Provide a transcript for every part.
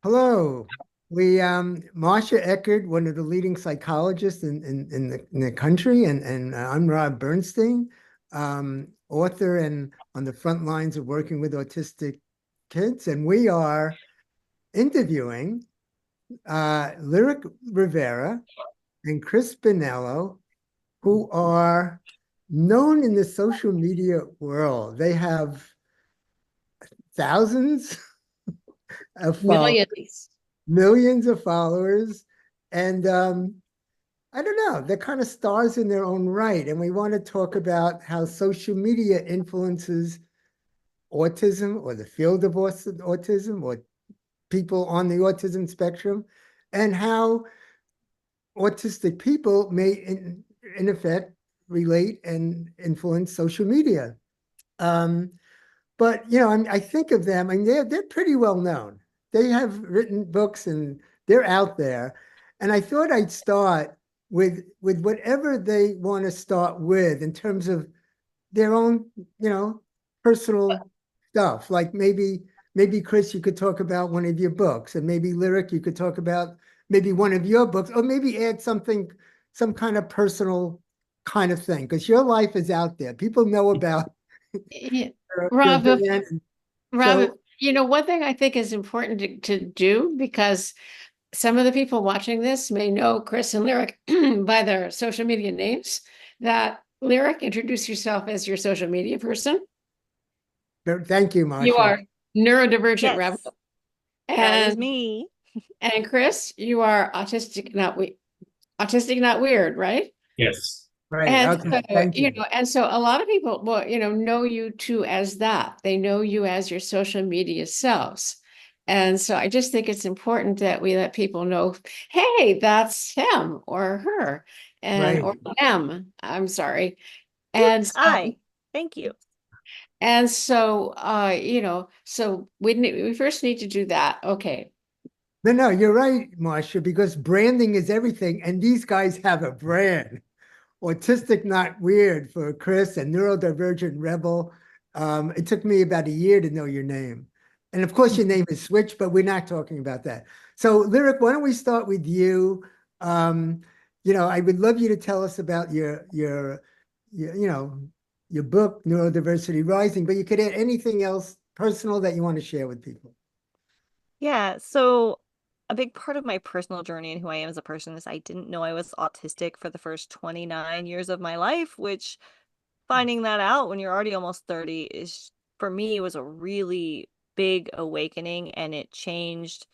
Hello. We Marcia Eckerd, one of the leading psychologists in the country, and I'm Rob Bernstein, author and on the front lines of working with autistic kids, and we are interviewing Lyric Rivera and Chris Bonnello, who are known in the social media world. They have thousands of followers, Millions. millions of followers, and I don't know, they're kind of stars in their own right. And we want to talk about how social media influences autism or the field of autism or people on the autism spectrum, and how autistic people may, in effect, relate and influence social media. But I think of them, and they're pretty well known. They have written books and they're out there. And I thought I'd start with whatever they want to start with in terms of their own, personal stuff. Like maybe Chris, you could talk about one of your books, and maybe Lyric, you could talk about maybe one of your books, or maybe add something, some kind of personal kind of thing, because your life is out there. People know about Yeah. your Rob, band. Rob, So one thing I think is important to do, because some of the people watching this may know Chris and Lyric by their social media names. That Lyric, introduce yourself as your social media person. thank you, You Marcia. are NeuroDivergent Rebel. Yes, that is And me. Chris, you are Autistic Not Weird, right? Yes. Right. And Okay. so, Thank you. and so a lot of people, well, know you too as that. They know you as your social media selves. And so I just think it's important that we let people know, hey, that's him or her, and Right. or them. I'm sorry. And Thank you. so we first need to do that. Okay. No, you're right, Marcia, because branding is everything. And these guys have a brand. Autistic Not Weird for Chris and NeuroDivergent Rebel. It took me about a year to know your name. And of course, your name is switched, but we're not talking about that. So, Lyric, why don't we start with you? I would love you to tell us about your book, Neurodiversity Rising, but you could add anything else personal that you want to share with people. Yeah, so a big part of my personal journey and who I am as a person is I didn't know I was autistic for the first 29 years of my life, which finding that out when you're already almost 30 is, for me, was a really big awakening, and it changed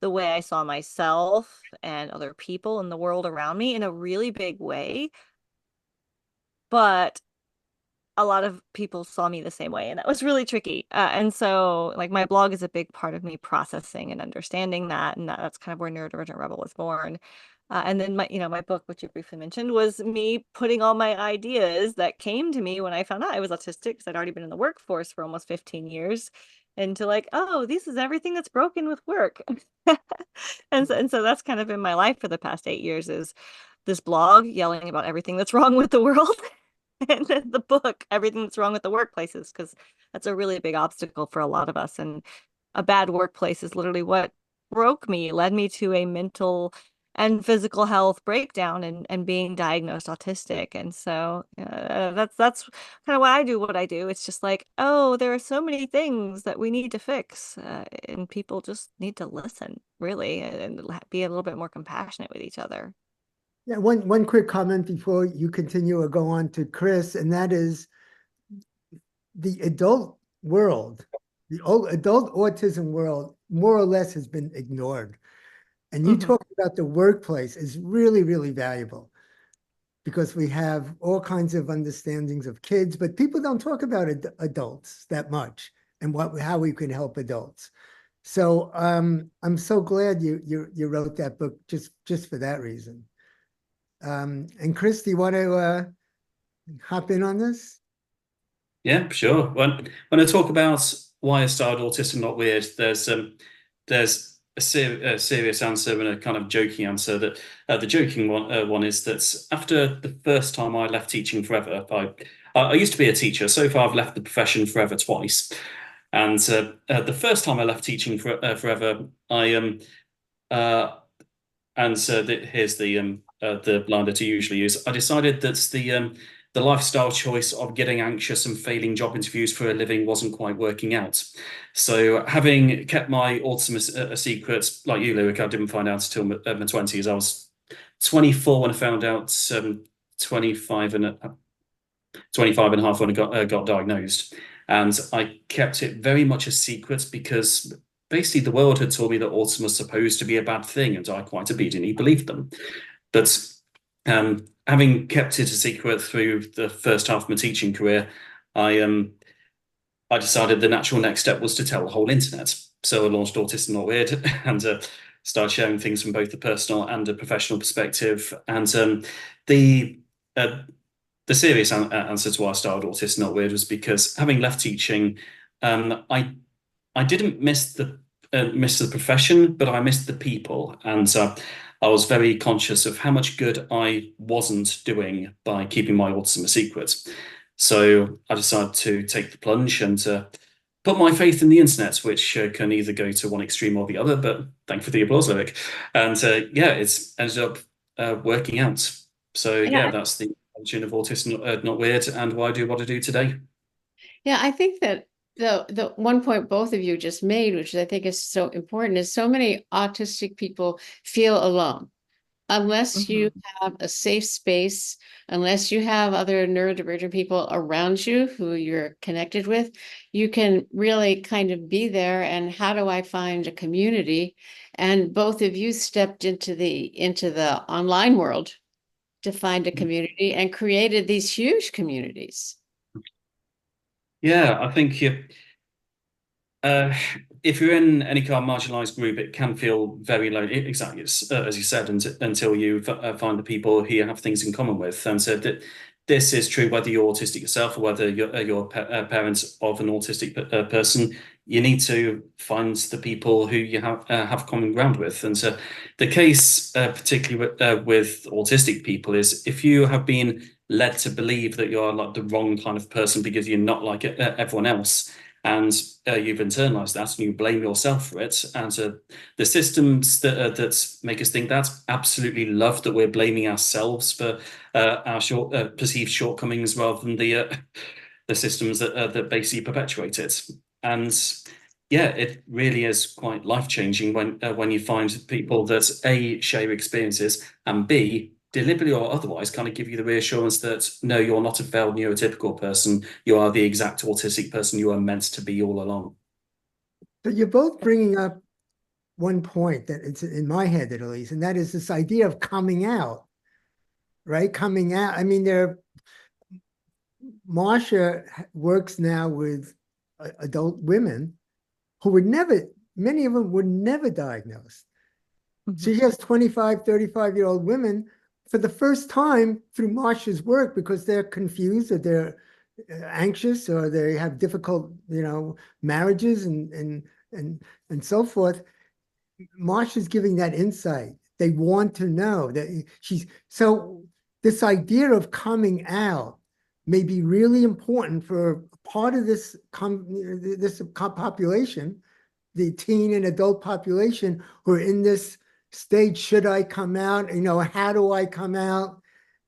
the way I saw myself and other people in the world around me in a really big way. But a lot of people saw me the same way, and that was really tricky. And so, like, my blog is a big part of me processing and understanding that, and that's kind of where NeuroDivergent Rebel was born. And then my book, which you briefly mentioned, was me putting all my ideas that came to me when I found out I was autistic, because I'd already been in the workforce for almost 15 years, into like, oh, this is everything that's broken with work. and so that's kind of been my life for the past 8 years, is this blog yelling about everything that's wrong with the world. And then the book, everything that's wrong with the workplaces, because that's a really big obstacle for a lot of us. And a bad workplace is literally what broke me, led me to a mental and physical health breakdown, and being diagnosed autistic. And so that's kind of why I do what I do. It's just like, oh, there are so many things that we need to fix, and people just need to listen, really, and be a little bit more compassionate with each other. Yeah, one quick comment before you continue or go on to Chris, and that is the adult world, the adult autism world, more or less has been ignored. And you talking about the workplace is really, really valuable, because we have all kinds of understandings of kids, but people don't talk about adults that much, and how we can help adults. So I'm so glad you wrote that book just for that reason. And Chris, do you want to hop in on this? Yeah, sure. When I talk about why I started Autistic Not Weird, there's a serious answer and a kind of joking answer. That the joking one is that after the first time I left teaching forever, I used to be a teacher. So far, I've left the profession forever twice. And the first time I left teaching forever, here's the blinder to usually use. I decided that the lifestyle choice of getting anxious and failing job interviews for a living wasn't quite working out. So having kept my autism a secret, like you, Lyric, I didn't find out until my 20s. I was 24 when I found out, 25 and 25 and a half when I got diagnosed. And I kept it very much a secret because basically the world had told me that autism was supposed to be a bad thing, and I quite obediently believed them. But having kept it a secret through the first half of my teaching career, I decided the natural next step was to tell the whole internet. So I launched Autistic Not Weird and started sharing things from both the personal and the professional perspective. And the serious answer to why I started Autistic Not Weird was because having left teaching, I didn't miss the profession, but I missed the people, and I was very conscious of how much good I wasn't doing by keeping my autism a secret. So I decided to take the plunge and put my faith in the internet, which can either go to one extreme or the other. But thank you for the applause, Lyric. And yeah, it's ended up working out. So yeah, that's the origin of Autistic Not Weird and why I do what I do today. Yeah, I think that the one point both of you just made, which I think is so important, is so many autistic people feel alone. Unless you have a safe space, unless you have other neurodivergent people around you who you're connected with, you can really kind of be there. And how do I find a community? And both of you stepped into the online world to find a community and created these huge communities. Yeah, I think if you're in any kind of marginalized group, it can feel very lonely. Exactly, as you said, until you find the people who you have things in common with. And so this is true whether you're autistic yourself or whether you're parents of an autistic person. You need to find the people who you have common ground with. And so the case, particularly with autistic people, is if you have been led to believe that you're like the wrong kind of person because you're not like everyone else, and you've internalized that and you blame yourself for it. And the systems that make us think that absolutely love that we're blaming ourselves for our perceived shortcomings rather than the systems that basically perpetuate it. And yeah, it really is quite life-changing when you find people that A, share experiences, and B, deliberately or otherwise kind of give you the reassurance that no, you're not a failed neurotypical person. You are the exact autistic person you are meant to be all along. But you're both bringing up one point that it's in my head at least, and that is this idea of coming out, right? Coming out. I mean, Marcia works now with adult women who were never, many of them were never diagnosed. So she has 25, 35-year-old women for the first time through Marcia's work because they're confused or they're anxious or they have difficult, marriages and so forth. Marcia's giving that insight. They want to know that so this idea of coming out may be really important for part of this population, the teen and adult population who are in this stage. Should I come out? How do I come out?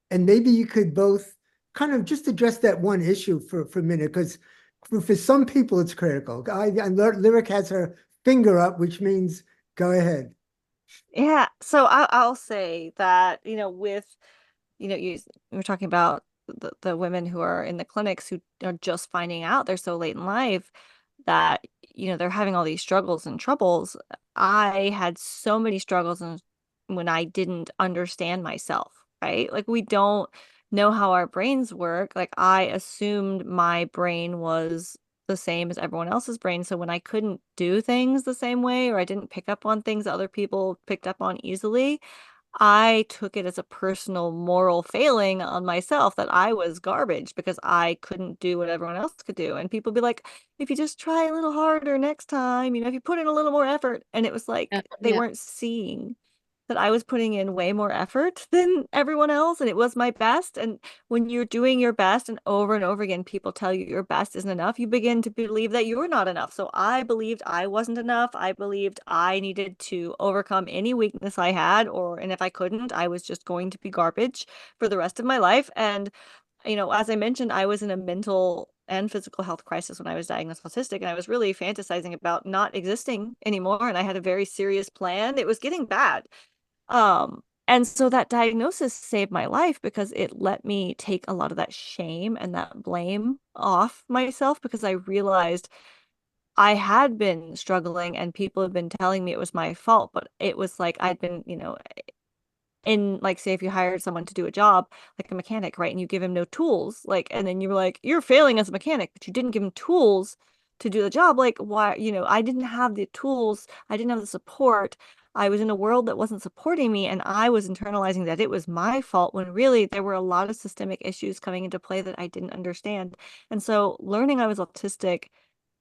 And maybe you could both kind of just address that one issue for a minute, because for some people it's critical. Lyric has her finger up, which means go ahead. Yeah, so I'll say that, with, you were talking about the women who are in the clinics who are just finding out they're so late in life that, they're having all these struggles and troubles. I had so many struggles when I didn't understand myself, right? Like, we don't know how our brains work. Like, I assumed my brain was the same as everyone else's brain. So when I couldn't do things the same way, or I didn't pick up on things that other people picked up on easily, I took it as a personal moral failing on myself, that I was garbage because I couldn't do what everyone else could do. And people be like, if you just try a little harder next time, if you put in a little more effort. And it was like they weren't seeing that I was putting in way more effort than everyone else, and it was my best. And when you're doing your best and over again, people tell you your best isn't enough, you begin to believe that you're not enough. So I believed I wasn't enough. I believed I needed to overcome any weakness I had, and if I couldn't, I was just going to be garbage for the rest of my life. And as I mentioned, I was in a mental and physical health crisis when I was diagnosed autistic, and I was really fantasizing about not existing anymore. And I had a very serious plan. It was getting bad. And so that diagnosis saved my life because it let me take a lot of that shame and that blame off myself, because I realized I had been struggling and people had been telling me it was my fault, but it was like I'd been, in, like, say if you hired someone to do a job like a mechanic, right, and you give him no tools, like, and then you were like, you're failing as a mechanic, but you didn't give him tools to do the job. Like, why? I didn't have the tools, I didn't have the support, I was in a world that wasn't supporting me, and I was internalizing that it was my fault, when really there were a lot of systemic issues coming into play that I didn't understand. And so learning I was autistic,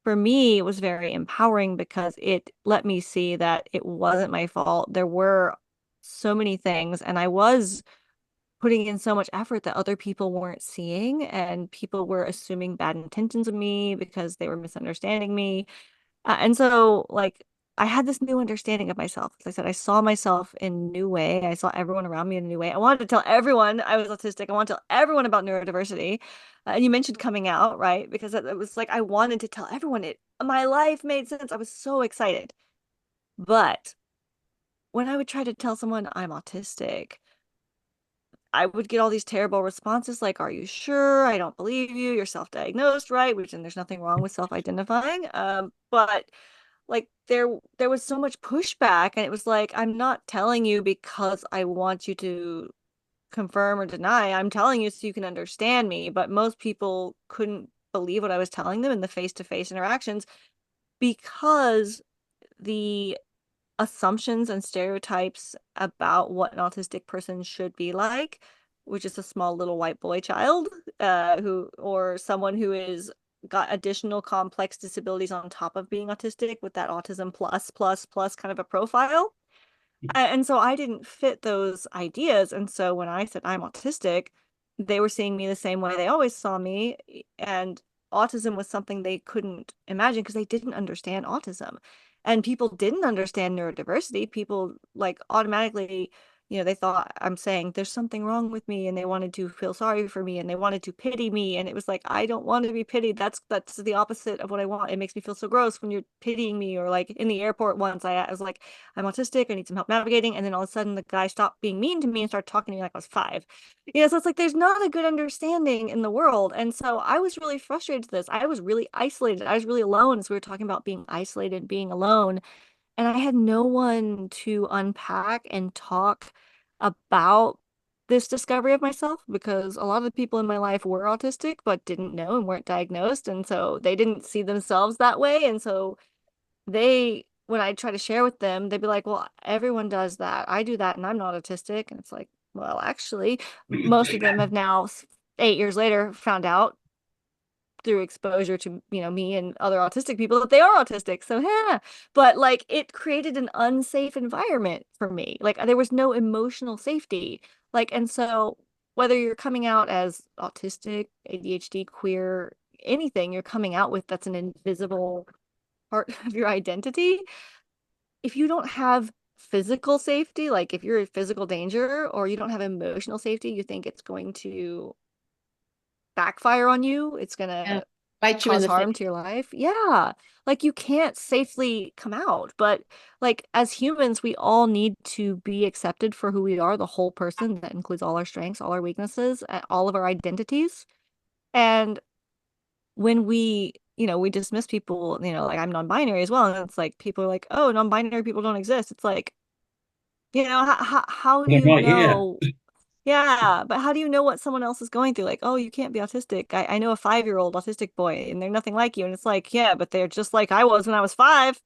for me, was very empowering because it let me see that it wasn't my fault. There were so many things, and I was putting in so much effort that other people weren't seeing, and people were assuming bad intentions of me because they were misunderstanding me. And so, like, I had this new understanding of myself. As I said, I saw myself in a new way. I saw everyone around me in a new way. I wanted to tell everyone I was autistic. I wanted to tell everyone about neurodiversity. And you mentioned coming out, right? Because it was like I wanted to tell everyone it. My life made sense. I was so excited. But when I would try to tell someone I'm autistic, I would get all these terrible responses like, are you sure? I don't believe you. You're self-diagnosed, right? And there's nothing wrong with self-identifying. But like there was so much pushback, and it was like, I'm not telling you because I want you to confirm or deny. I'm telling you so you can understand me. But most people couldn't believe what I was telling them in the face-to-face interactions, because the assumptions and stereotypes about what an autistic person should be like, which is a small little white boy child, or someone who is got additional complex disabilities on top of being autistic with that autism plus kind of a profile. And so I didn't fit those ideas. And so when I said I'm autistic, they were seeing me the same way they always saw me. And autism was something they couldn't imagine because they didn't understand autism. And people didn't understand neurodiversity. People, like, automatically, they thought I'm saying there's something wrong with me, and they wanted to feel sorry for me, and they wanted to pity me. And it was like, I don't want to be pitied. That's the opposite of what I want. It makes me feel so gross when you're pitying me. Or like in the airport once, I was like, I'm autistic, I need some help navigating. And then all of a sudden the guy stopped being mean to me and started talking to me like I was 5. So it's like there's not a good understanding in the world. And so I was really frustrated with this. I was really isolated. I was really alone, as we were talking about being isolated, being alone. And I had no one to unpack and talk about this discovery of myself, because a lot of the people in my life were autistic but didn't know and weren't diagnosed. And so they didn't see themselves that way. And so when I try to share with them, they'd be like, well, everyone does that. I do that and I'm not autistic. And it's like, well, actually, most of them have now, 8 years later, found out through exposure to, me and other autistic people, that they are autistic. So, yeah. But like, it created an unsafe environment for me. Like, there was no emotional safety. Like, and so whether you're coming out as autistic, ADHD, queer, anything you're coming out with that's an invisible part of your identity, if you don't have physical safety, like if you're in physical danger, or you don't have emotional safety, you think it's going to backfire on you, it's going to bite you in cause the harm face. to your life. Yeah. Like, you can't safely come out. But like, as humans, we all need to be accepted for who we are, the whole person. That includes all our strengths, all our weaknesses, all of our identities. And when we dismiss people, like, I'm non-binary as well. And it's like, people are like, oh, non-binary people don't exist. It's like, how do Yeah, you right, yeah. know? Yeah, but how do you know what someone else is going through? Like, oh, you can't be autistic. I know a 5-year-old autistic boy, and they're nothing like you. And it's like, yeah, but they're just like I was when I was 5.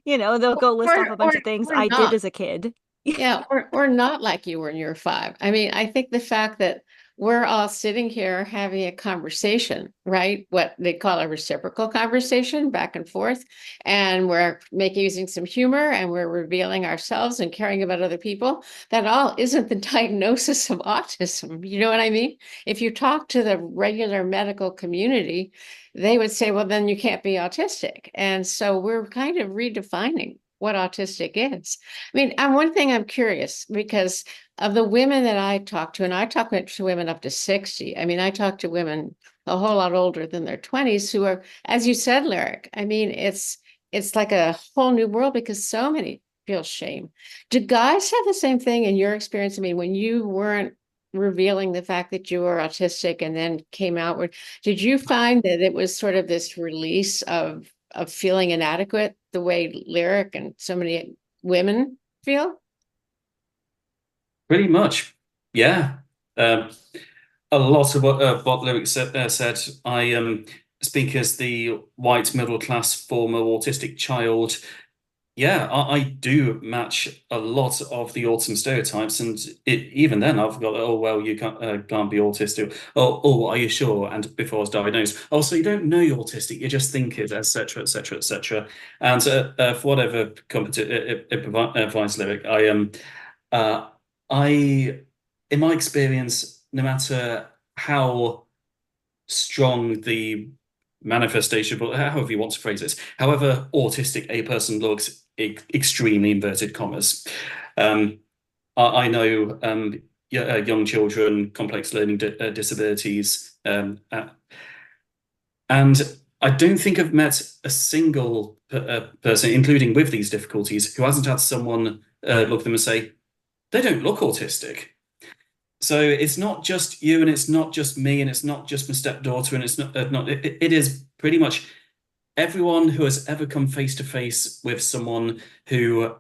They'll go list off a bunch of things or I did not. as a kid. Yeah, or not like you were when you were 5. I mean, I think the fact that we're all sitting here having a conversation, right? What they call a reciprocal conversation back and forth, and we're making using some humor and we're revealing ourselves and caring about other people. That all isn't the diagnosis of autism. You know what I mean? If you talk to the regular medical community, they would say, well, then you can't be autistic. And so we're kind of redefining what autistic is. I mean, one thing I'm curious because of the women that I talk to, and I talk to women up to 60. I mean, I talk to women a whole lot older than their 20s who are, as you said, Lyric. I mean, it's like a whole new world because so many feel shame. Do guys have the same thing in your experience? I mean, when you weren't revealing the fact that you were autistic and then came outward, did you find that it was sort of this release of feeling inadequate the way Lyric and so many women feel? Pretty much, yeah. Um, a lot of what Lyric said, I speak as the white middle class former autistic child. Yeah, I do match a lot of the autism stereotypes, and even then I've got, oh well, you can't be autistic. Oh, are you sure? And before I was diagnosed, oh, so you don't know you're autistic, you just think it, etc., etc., etc. And for whatever it provides, Lyric, uh, I, in my experience, no matter how strong the manifestation, but however you want to phrase it, however autistic a person looks, extremely inverted commas. I know young children, complex learning disabilities, and I don't think I've met a single person, including with these difficulties, who hasn't had someone look at them and say, they don't look autistic. So it's not just you, and it's not just me, and it's not just my stepdaughter, and it's not. It is pretty much everyone who has ever come face to face with someone who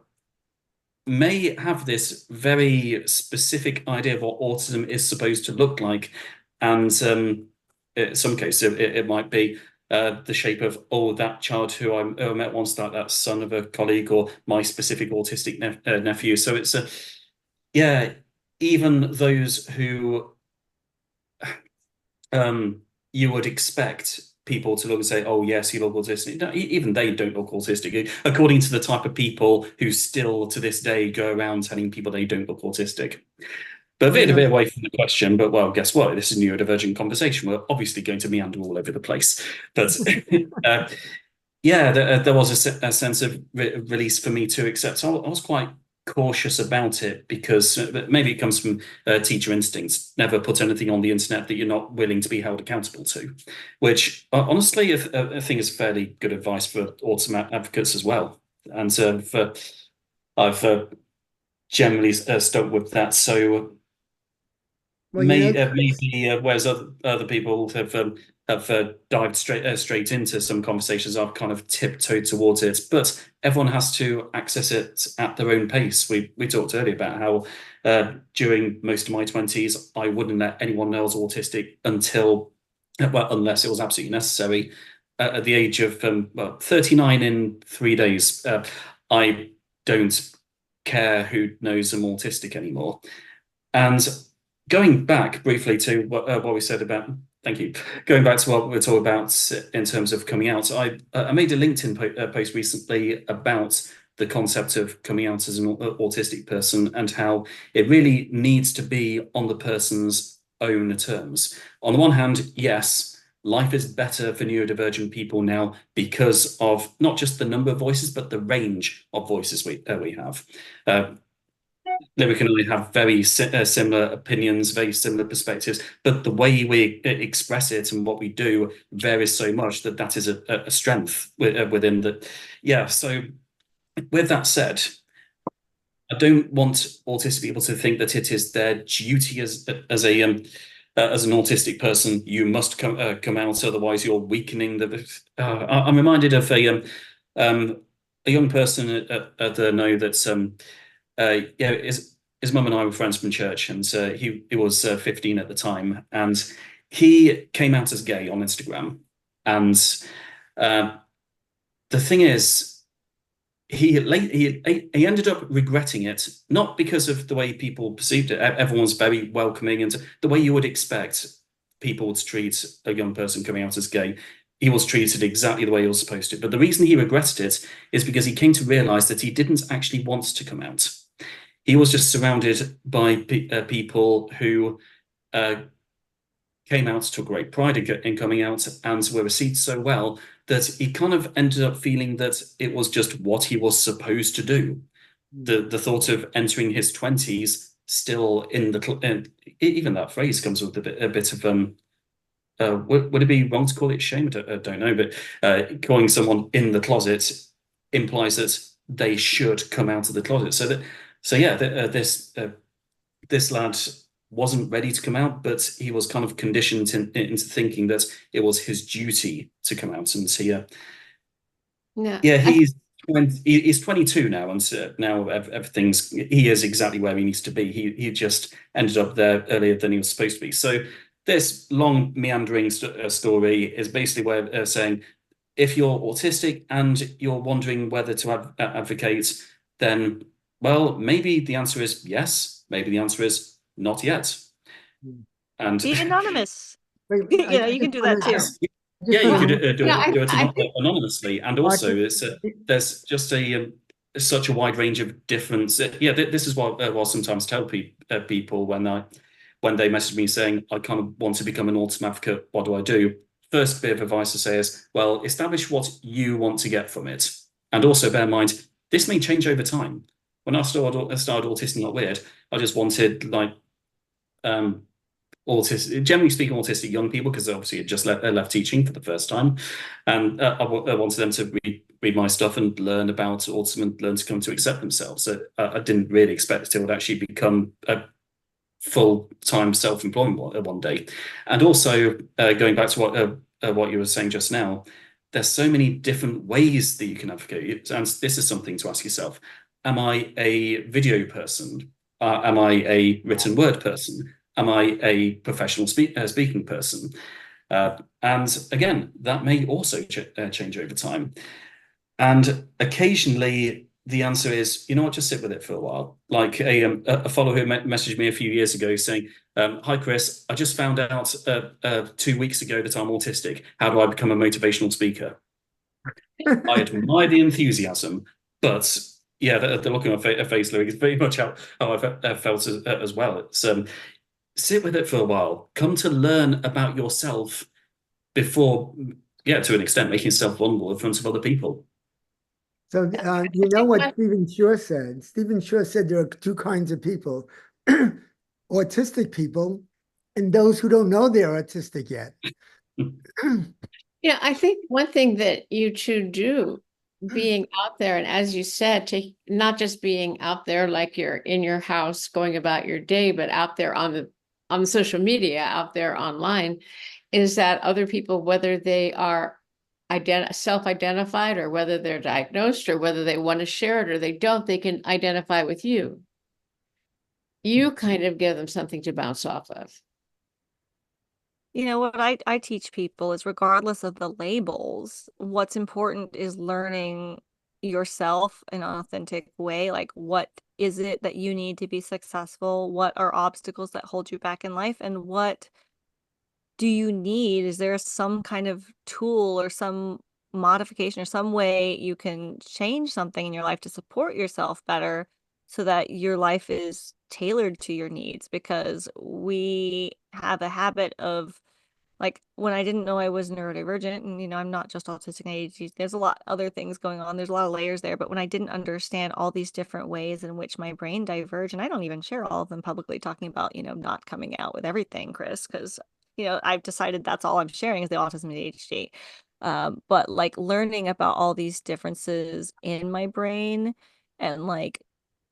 may have this very specific idea of what autism is supposed to look like, and in some cases it might be the shape of, oh, that child who I met once, that son of a colleague, or my specific autistic nephew. So it's a yeah, even those who you would expect people to look and say, oh, yes, you look autistic. No, even they don't look autistic, according to the type of people who still to this day go around telling people they don't look autistic. But a bit away from the question, but well, guess what? This is a neurodivergent conversation. We're obviously going to meander all over the place. But yeah, there was a sense of release for me to accept. So I was quite cautious about it because maybe it comes from teacher instincts. Never put anything on the internet that you're not willing to be held accountable to, which honestly, I think is fairly good advice for autism advocates as well. And I've generally stuck with that. So Well, you know, maybe whereas other people have dived straight into some conversations, I've kind of tiptoed towards it, but everyone has to access it at their own pace. We talked earlier about how during most of my 20s, I wouldn't let anyone know I was autistic until, well, unless it was absolutely necessary. At the age of 39 in 3 days, I don't care who knows I'm autistic anymore. And going back briefly to what we said about, thank you. Going back to what we were talking about in terms of coming out, I made a LinkedIn post recently about the concept of coming out as an autistic person and how it really needs to be on the person's own terms. On the one hand, yes, life is better for neurodivergent people now because of not just the number of voices, but the range of voices we have. Lyric and I have very similar opinions, very similar perspectives, but the way we express it and what we do varies so much that is a strength within the. Yeah, so with that said, I don't want autistic people to think that it is their duty as an autistic person. You must come out, otherwise you're weakening the. I'm reminded of a young person that I know that's yeah, his mum and I were friends from church, and he was 15 at the time, and he came out as gay on Instagram. And the thing is, he ended up regretting it, not because of the way people perceived it. Everyone was very welcoming, and the way you would expect people to treat a young person coming out as gay, he was treated exactly the way he was supposed to. But the reason he regretted it is because he came to realize that he didn't actually want to come out. He was just surrounded by people who came out, took great pride in coming out, and were received so well that he kind of ended up feeling that it was just what he was supposed to do. The thought of entering his 20s still in the even that phrase comes with a bit of would it be wrong to call it shame? I don't know, but calling someone in the closet implies that they should come out of the closet. This lad wasn't ready to come out, but he was kind of conditioned into thinking that it was his duty to come out. And he's 22 now, and now he is exactly where he needs to be. He just ended up there earlier than he was supposed to be. So this long meandering story is basically where saying, if you're autistic and you're wondering whether to advocate, then, well, maybe the answer is yes. Maybe the answer is not yet. And Be anonymous. Wait, You can do that too. Yeah, you could do it anonymously, and also there's just such a wide range of different. This is what I'll sometimes tell people when they message me saying, I kind of want to become an autism advocate. What do I do? First bit of advice to say is, well, establish what you want to get from it, and also bear in mind this may change over time. When I started Autistic Not Weird, I just wanted autistic, generally speaking, autistic young people, because obviously it just left teaching for the first time, and I wanted them to read my stuff and learn about autism and learn to come to accept themselves. So I didn't really expect it would actually become a full-time self-employment one day. And also going back to what you were saying just now, there's so many different ways that you can advocate, and this is something to ask yourself: am I a video person? Am I a written word person? Am I a professional speaking person? And again, that may also change over time. And occasionally, the answer is, you know what, just sit with it for a while. Like a follower who messaged me a few years ago saying, hi, Chris, I just found out 2 weeks ago that I'm autistic. How do I become a motivational speaker? I admire the enthusiasm, but yeah, the look on her face, Louis, is very much how I've felt as well. It's sit with it for a while. Come to learn about yourself before, to an extent, making yourself vulnerable in front of other people. So you know what Stephen Shore said? Stephen Shore said there are two kinds of people: autistic people and those who don't know they're autistic yet. Yeah, I think one thing that you two do, being out there, and as you said, to not just being out there like you're in your house going about your day, but out there on the social media, out there online, is that other people, whether they are self-identified or whether they're diagnosed or whether they want to share it or they don't, they can identify with you. You kind of give them something to bounce off of. You know, what I teach people is, regardless of the labels, what's important is learning yourself in an authentic way. Like, what is it that you need to be successful? What are obstacles that hold you back in life? And what do you need? Is there some kind of tool or some modification or some way you can change something in your life to support yourself better so that your life is tailored to your needs? Because we have a habit of, like, when I didn't know I was neurodivergent, and I'm not just autistic and ADHD, there's a lot other things going on, there's a lot of layers there, but when I didn't understand all these different ways in which my brain diverged, and I don't even share all of them publicly, talking about not coming out with everything, Chris, because I've decided that's all I'm sharing is the autism and ADHD. But like, learning about all these differences in my brain, and like,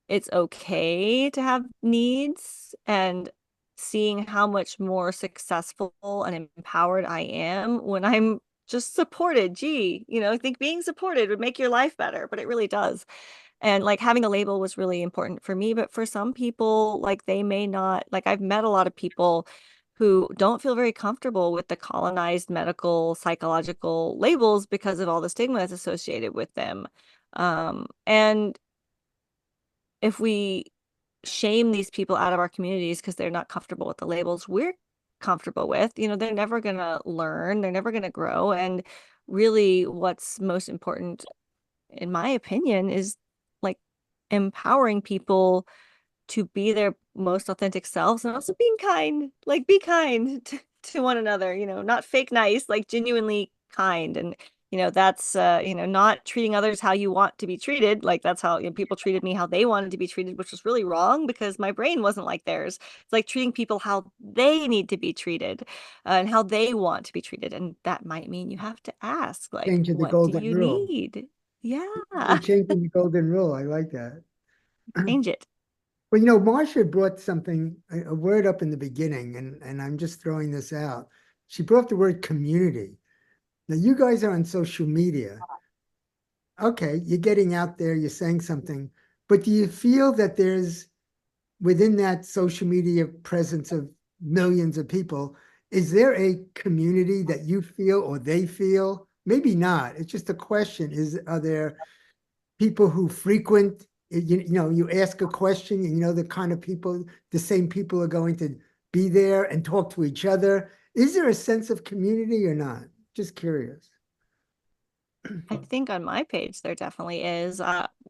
it's okay to have needs, and seeing how much more successful and empowered I am when I'm just supported. I think being supported would make your life better, but it really does. And like, having a label was really important for me, but for some people, like, they may not. Like, I've met a lot of people who don't feel very comfortable with the colonized medical, psychological labels because of all the stigma that's associated with them. And if we shame these people out of our communities because they're not comfortable with the labels we're comfortable with, they're never going to learn, they're never going to grow. And really what's most important, in my opinion, is like empowering people to be their most authentic selves, and also being kind, like be kind to one another, not fake nice, like genuinely kind. And that's not treating others how you want to be treated. Like that's how people treated me, how they wanted to be treated, which was really wrong because my brain wasn't like theirs. It's like treating people how they need to be treated, and how they want to be treated. And that might mean you have to ask, like, Changing the what do golden you rule. need? Yeah. You're changing the golden rule. I like that. Change it. Well, Marcia brought something, a word up in the beginning, and I'm just throwing this out. She brought the word community. Now, you guys are on social media. Okay, you're getting out there, you're saying something, but do you feel that there's, within that social media presence of millions of people, is there a community that you feel or they feel? Maybe not. It's just a question. Are there people who frequent, you ask a question and the kind of people, the same people are going to be there and talk to each other? Is there a sense of community or not? Just curious. I think on my page there definitely is.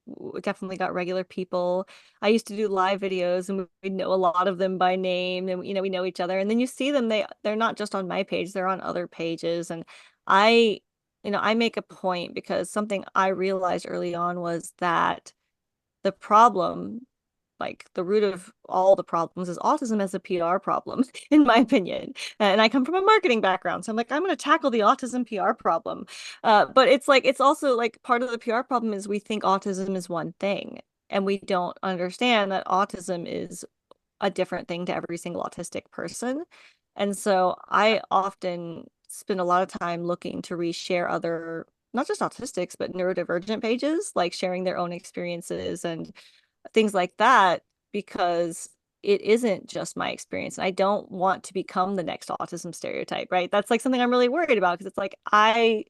We definitely got regular people. I used to do live videos and we know a lot of them by name, and we know each other. And then you see them, they're not just on my page, they're on other pages. And I make a point, because something I realized early on was that the problem, like the root of all the problems, is autism as a PR problem, in my opinion. And I come from a marketing background, so I'm like, I'm going to tackle the autism PR problem. But it's also like part of the PR problem is we think autism is one thing, and we don't understand that autism is a different thing to every single autistic person. And so I often spend a lot of time looking to reshare other, not just autistics, but neurodivergent pages, like sharing their own experiences and things like that, because it isn't just my experience. And I don't want to become the next autism stereotype, right? That's like something I'm really worried about, because it's like, I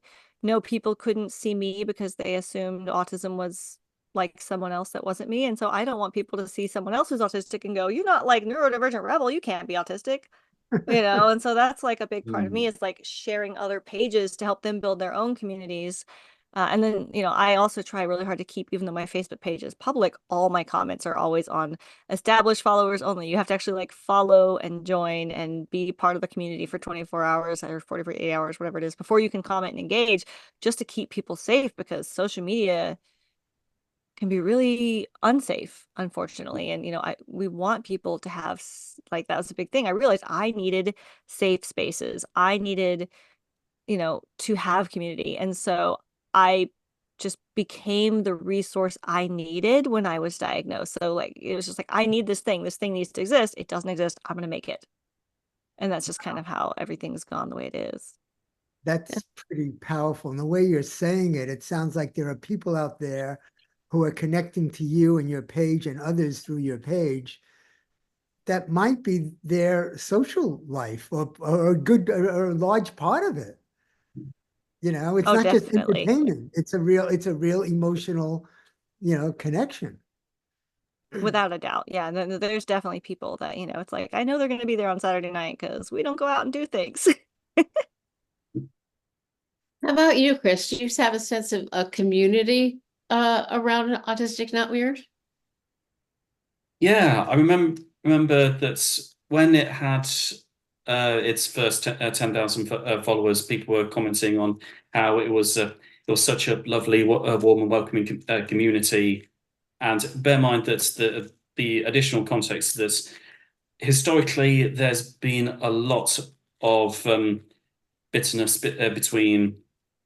know people couldn't see me because they assumed autism was like someone else that wasn't me. And so I don't want people to see someone else who's autistic and go, you're not like NeuroDivergent Rebel, you can't be autistic. And so that's like a big part of me, is like sharing other pages to help them build their own communities. And then, I also try really hard to keep, even though my Facebook page is public, all my comments are always on established followers only. You have to actually like follow and join and be part of the community for 24 hours or 48 hours, whatever it is, before you can comment and engage, just to keep people safe, because social media can be really unsafe, unfortunately. And we want people to have, like, that was a big thing. I realized I needed safe spaces. I needed to have community. And so I just became the resource I needed when I was diagnosed. So like, it was just like, I need this thing needs to exist. It doesn't exist, I'm going to make it. And that's just kind of how everything's gone the way it is. That's pretty powerful. And the way you're saying it, it sounds like there are people out there who are connecting to you and your page and others through your page that might be their social life, or a good or a large part of it. It's Oh, not just definitely. entertainment. It's a real emotional, connection. Without a doubt. Yeah. And then there's definitely people that, it's like, I know they're going to be there on Saturday night because we don't go out and do things. How about you, Chris? Do you have a sense of a community around Autistic Not Weird? Yeah, I remember that when it had its first 10,000 followers, people were commenting on how it was such a lovely, warm and welcoming community. And bear in mind that the additional context that historically there's been a lot of bitterness between,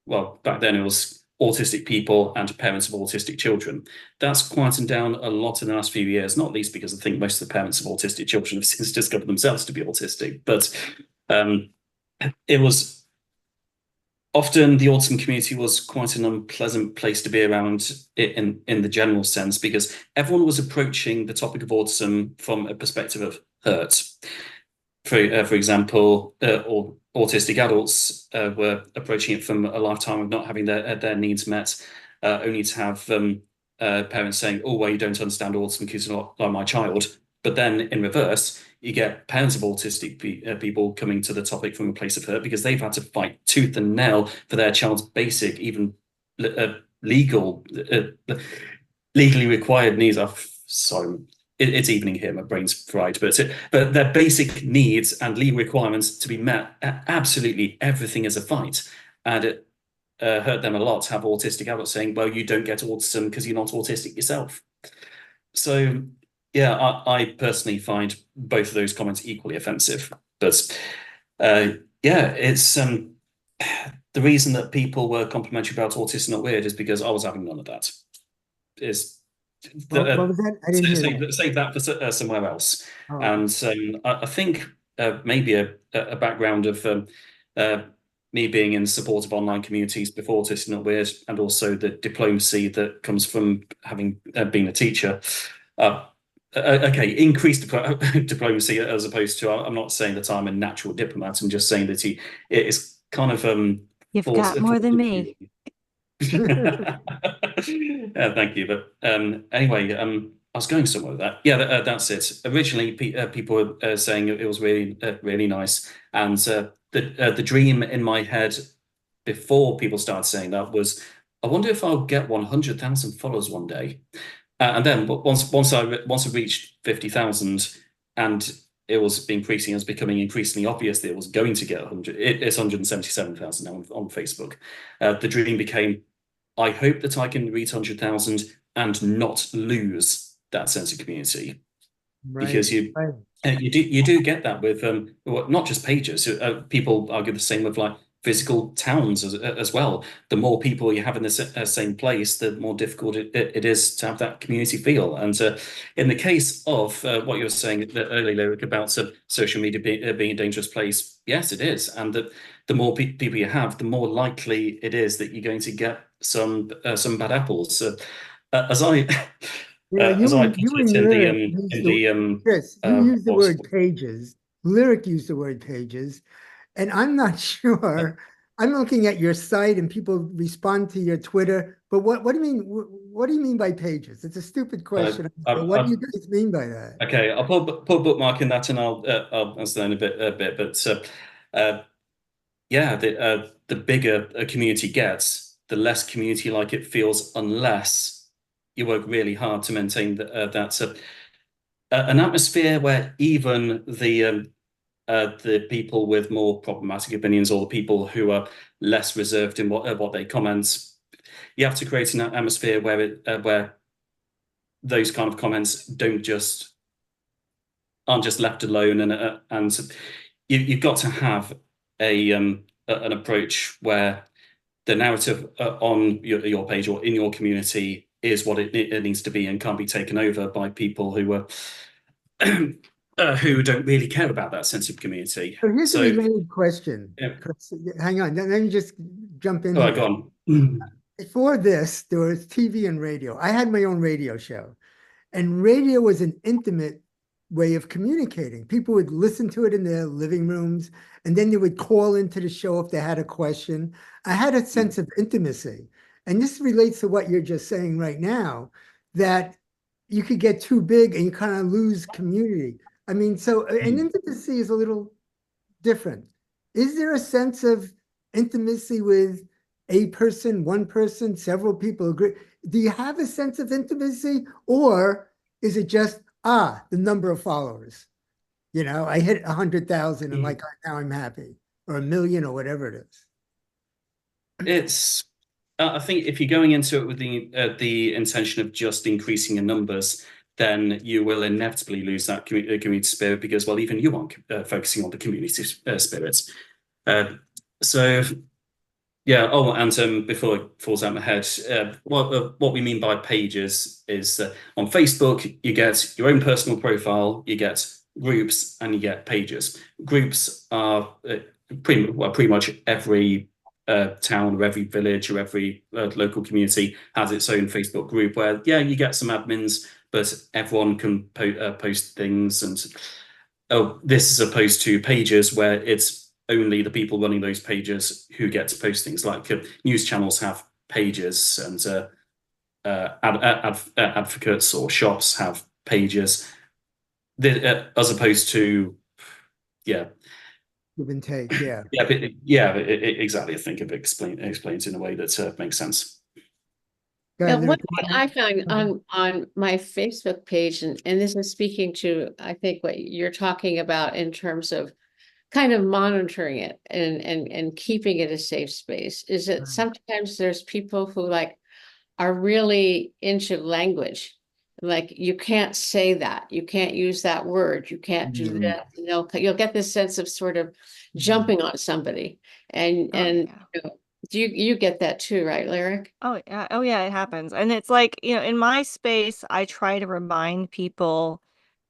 well, back then it was autistic people and parents of autistic children. That's quietened down a lot in the last few years, not least because I think most of the parents of autistic children have since discovered themselves to be autistic. But it was often, the autism community was quite an unpleasant place to be around in the general sense, because everyone was approaching the topic of autism from a perspective of hurt. For example, autistic adults were approaching it from a lifetime of not having their needs met, only to have parents saying, "Oh, well, you don't understand autism because you're not like my child." But then in reverse, you get parents of autistic people coming to the topic from a place of hurt because they've had to fight tooth and nail for their child's basic, even legally required needs. Sorry, it's evening here. My brain's fried, but their basic needs and legal requirements to be met. Absolutely everything is a fight, and it hurt them a lot to have autistic adults saying, "Well, you don't get autism because you're not autistic yourself." So, yeah, I personally find both of those comments equally offensive. But yeah, it's the reason that people were complimentary about Autistic Not Weird is because I was having none of that. What was that? I didn't hear that. Save that for somewhere else. Oh. And I think maybe a background of me being in support of online communities before Autistic Not Weird, and also the diplomacy that comes from having been a teacher. Okay, increased diplomacy as opposed to, I'm not saying that I'm a natural diplomat, I'm just saying that it's kind of You've got more than me. Thank you. But anyway, I was going somewhere with that. Yeah, that's it. Originally, people were saying it was really nice, and the dream in my head before people started saying that was, I wonder if I'll get 100,000 followers one day. And then once I reached 50,000, and it was increasing, it was becoming increasingly obvious that it was going to get 100. It's 177,000 now on Facebook. The dream became, I hope that I can reach 100,000 and not lose that sense of community, because you do get that with not just pages. People argue the same with like physical towns as well. The more people you have in the same place, the more difficult it is to have that community feel. And in the case of what you were saying earlier, Lyric, about social media being a dangerous place, yes, it is. And the more people you have, the more likely it is that you're going to get some bad apples. As I Chris, you used the word pages. Lyric used the word pages. And I'm not sure. I'm looking at your site and people respond to your Twitter. But what do you mean? What do you mean by pages? It's a stupid question. What do you guys mean by that? Okay, I'll put a bookmark in that, and I'll answer that in a bit. But yeah, the bigger a community gets, the less community-like it feels, unless you work really hard to maintain that an atmosphere where even the people with more problematic opinions, or the people who are less reserved in what they comment, you have to create an atmosphere where those kind of comments aren't just left alone, and you've got to have an approach where the narrative on your page or in your community is what it needs to be, and can't be taken over by people who are who don't really care about that sense of community. So here's a related question. Yeah. Hang on, let me just jump in. Oh, go on. Before this, there was TV and radio. I had my own radio show, and radio was an intimate way of communicating. People would listen to it in their living rooms, and then they would call into the show if they had a question. I had a sense of intimacy. And this relates to what you're just saying right now, that you could get too big and you kind of lose community. I mean, so an intimacy is a little different. Is there a sense of intimacy with a person, one person, several people agree? Do you have a sense of intimacy, or is it just, the number of followers? You know, I hit 100,000 and like, now I'm happy, or 1 million, or whatever it is. It's, I think if you're going into it with the intention of just increasing your numbers, then you will inevitably lose that community spirit, because, well, even you aren't focusing on the community spirits. So, yeah. Oh, and before it falls out of my head, what we mean by pages is on Facebook, you get your own personal profile, you get groups, and you get pages. Groups are pretty much every town or every village or every local community has its own Facebook group where, yeah, you get some admins, but everyone can post things. And this is opposed to pages where it's only the people running those pages who get to post things. Like news channels have pages, and advocates or shops have pages, as opposed to, yeah. Give and take, yeah. Exactly. I think it explains in a way that makes sense. Go Now, ahead, one Lyric. thing I found on my Facebook page, and this is speaking to, I think, what you're talking about in terms of kind of monitoring it and keeping it a safe space, is that Right. sometimes there's people who like are really into language. Like, you can't say that, you can't use that word, you can't do that. You'll get this sense of sort of jumping on somebody. And yeah. do you get that too, right, Lyric? Oh yeah, it happens. And it's like, in my space, I try to remind people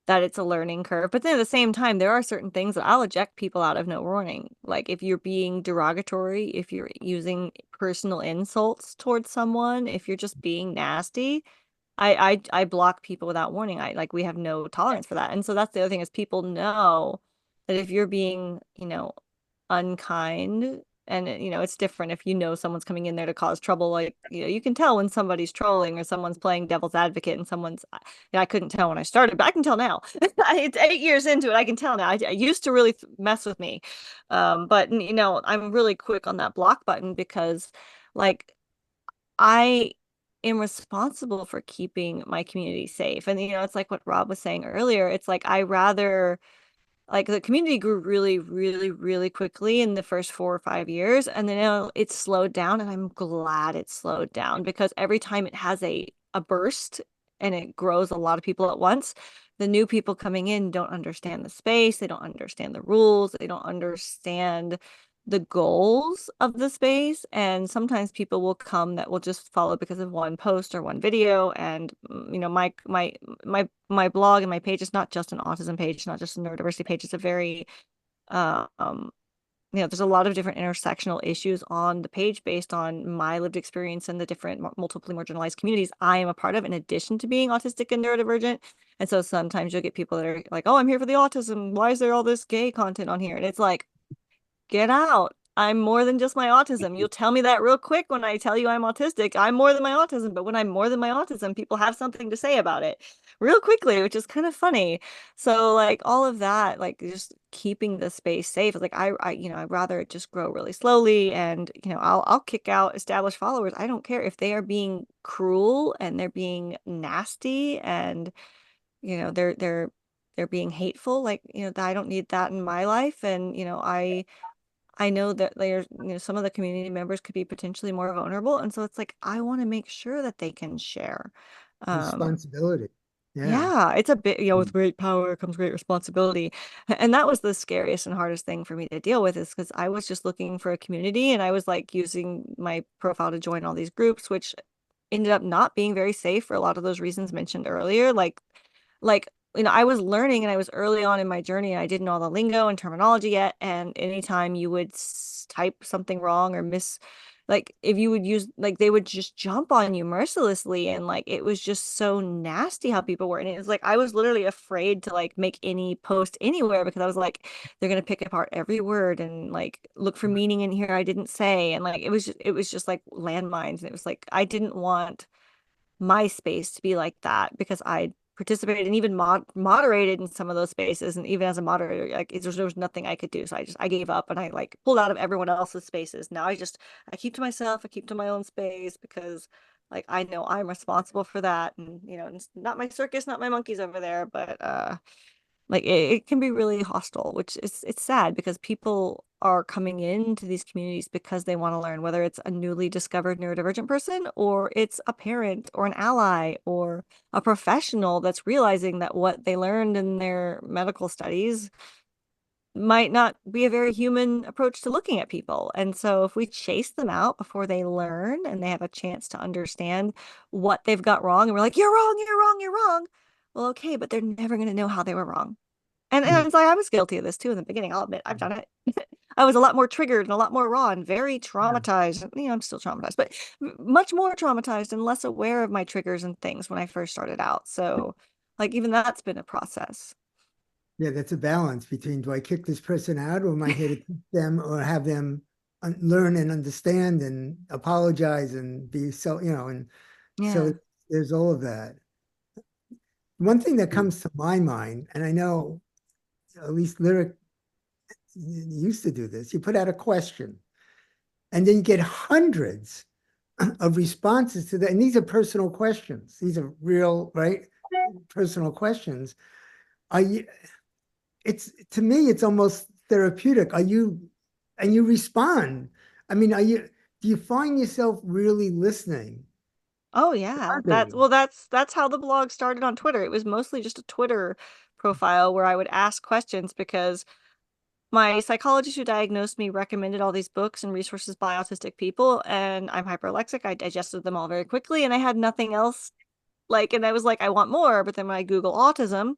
that it's a learning curve. But then at the same time, there are certain things that I'll eject people out of no warning. Like if you're being derogatory, if you're using personal insults towards someone, if you're just being nasty, I block people without warning. We have no tolerance for that. And so that's the other thing, is people know that if you're being, unkind, and it's different if someone's coming in there to cause trouble. Like, you can tell when somebody's trolling or someone's playing devil's advocate, and I couldn't tell when I started, but I can tell now. It's 8 years into it. I can tell now. I used to really mess with me. But I'm really quick on that block button, because like I am responsible for keeping my community safe. And it's like what Rob was saying earlier. It's like the community grew really, really, really quickly in the first 4 or 5 years, and then it's slowed down, and I'm glad it slowed down, because every time it has a burst and it grows a lot of people at once, the new people coming in don't understand the space, they don't understand the rules, they don't understand the goals of the space. And sometimes people will come that will just follow because of one post or one video. And my blog and my page is not just an autism page, not just a neurodiversity page. It's a very there's a lot of different intersectional issues on the page based on my lived experience and the different multiply marginalized communities I am a part of, in addition to being autistic and neurodivergent. And so sometimes you'll get people that are like, oh, I'm here for the autism, why is there all this gay content on here? And it's like, get out. I'm more than just my autism. You'll tell me that real quick when I tell you I'm autistic. I'm more than my autism. But when I'm more than my autism, people have something to say about it real quickly, which is kind of funny. So like all of that, like just keeping the space safe. Like I'd rather it just grow really slowly, and I'll kick out established followers. I don't care if they are being cruel and they're being nasty, and they're being hateful. Like, I don't need that in my life. And I know that there's, some of the community members could be potentially more vulnerable. And so it's like, I want to make sure that they can share. Responsibility. Yeah, it's a bit, with great power comes great responsibility. And that was the scariest and hardest thing for me to deal with, is because I was just looking for a community, and I was like using my profile to join all these groups, which ended up not being very safe for a lot of those reasons mentioned earlier. Like I was learning, and I was early on in my journey, and I didn't know all the lingo and terminology yet. And anytime you would type something wrong or if you would use, like, they would just jump on you mercilessly. And like, it was just so nasty how people were. And it was like, I was literally afraid to like make any post anywhere, because I was like, they're going to pick apart every word and like look for meaning in here I didn't say. And like, it was just like landmines. And it was like, I didn't want my space to be like that, because I participated and even moderated in some of those spaces. And even as a moderator, like there was nothing I could do. So I gave up, and I like pulled out of everyone else's spaces. Now I keep to myself, I keep to my own space, because like I know I'm responsible for that. And it's not my circus, not my monkeys over there. But like it can be really hostile, which it's sad, because people are coming into these communities because they want to learn, whether it's a newly discovered neurodivergent person, or it's a parent or an ally or a professional that's realizing that what they learned in their medical studies might not be a very human approach to looking at people. And so if we chase them out before they learn and they have a chance to understand what they've got wrong, and we're like, you're wrong, you're wrong, you're wrong. Well, okay, but they're never going to know how they were wrong. And it's like, I was guilty of this too in the beginning. I'll admit, I've done it. I was a lot more triggered and a lot more raw and very traumatized. I'm still traumatized, but much more traumatized and less aware of my triggers and things when I first started out. So like, even that's been a process. Yeah, that's a balance between, do I kick this person out, or am I here to keep them or have them learn and understand and apologize and be so, and so Yeah. there's all of that. One thing that comes to my mind, and I know at least Lyric used to do this, you put out a question and then you get hundreds of responses to that. And these are personal questions. These are real, right? Personal questions. To me, it's almost therapeutic. And you respond. I mean, do you find yourself really listening? Oh yeah. That's how the blog started on Twitter. It was mostly just a Twitter profile where I would ask questions because my psychologist who diagnosed me recommended all these books and resources by autistic people, and I'm hyperlexic. I digested them all very quickly, and I had nothing else. And I was like, I want more. But then when I Google autism,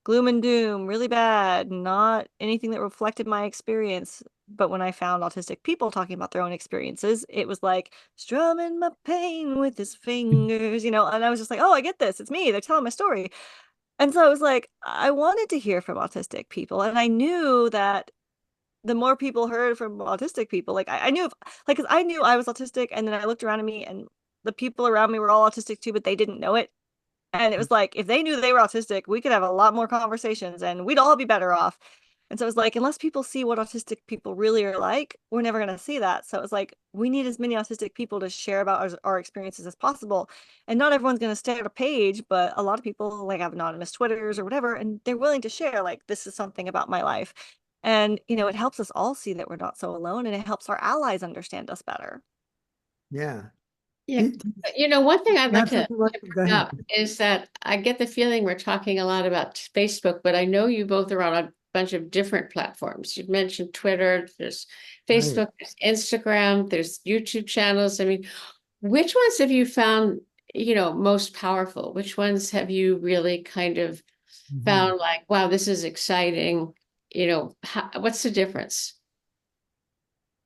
gloom and doom, really bad, not anything that reflected my experience. But when I found autistic people talking about their own experiences, it was like strumming my pain with his fingers, and I was just like, oh, I get this. It's me. They're telling my story. And so I was like, I wanted to hear from autistic people. And I knew that the more people heard from autistic people, I knew, because I knew I was autistic. And then I looked around at me and the people around me were all autistic too, but they didn't know it. And it was like, if they knew they were autistic, we could have a lot more conversations and we'd all be better off. And so it was like, unless people see what autistic people really are like, we're never going to see that. So it was like, we need as many autistic people to share about our experiences as possible. And not everyone's going to stay on a page, but a lot of people have anonymous Twitters or whatever, and they're willing to share, this is something about my life. And, it helps us all see that we're not so alone, and it helps our allies understand us better. Yeah. Yeah. One thing I'd like to Go bring ahead. up is that I get the feeling we're talking a lot about Facebook, but I know you both are on a bunch of different platforms. You've mentioned Twitter, there's Facebook, there's Instagram, there's YouTube channels. I mean, which ones have you found, most powerful? Which ones have you really kind of found like, wow, this is exciting? What's the difference?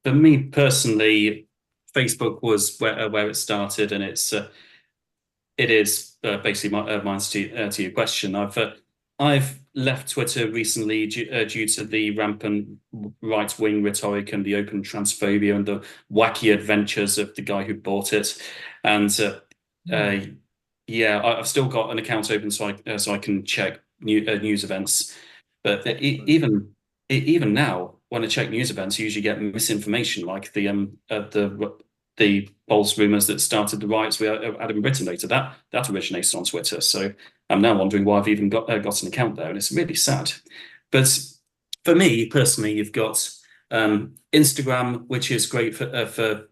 For me personally, Facebook was where it started, and it is basically my answer to your question. I've left Twitter recently due to the rampant right-wing rhetoric and the open transphobia and the wacky adventures of the guy who bought it. And yeah, I've still got an account open so I can check news events. But even now, when I check news events, I usually get misinformation, like the false rumors that started the riots we had in Britain later. That originated on Twitter. So I'm now wondering why I've even got an account there, and it's really sad. But for me personally, you've got Instagram, which is great for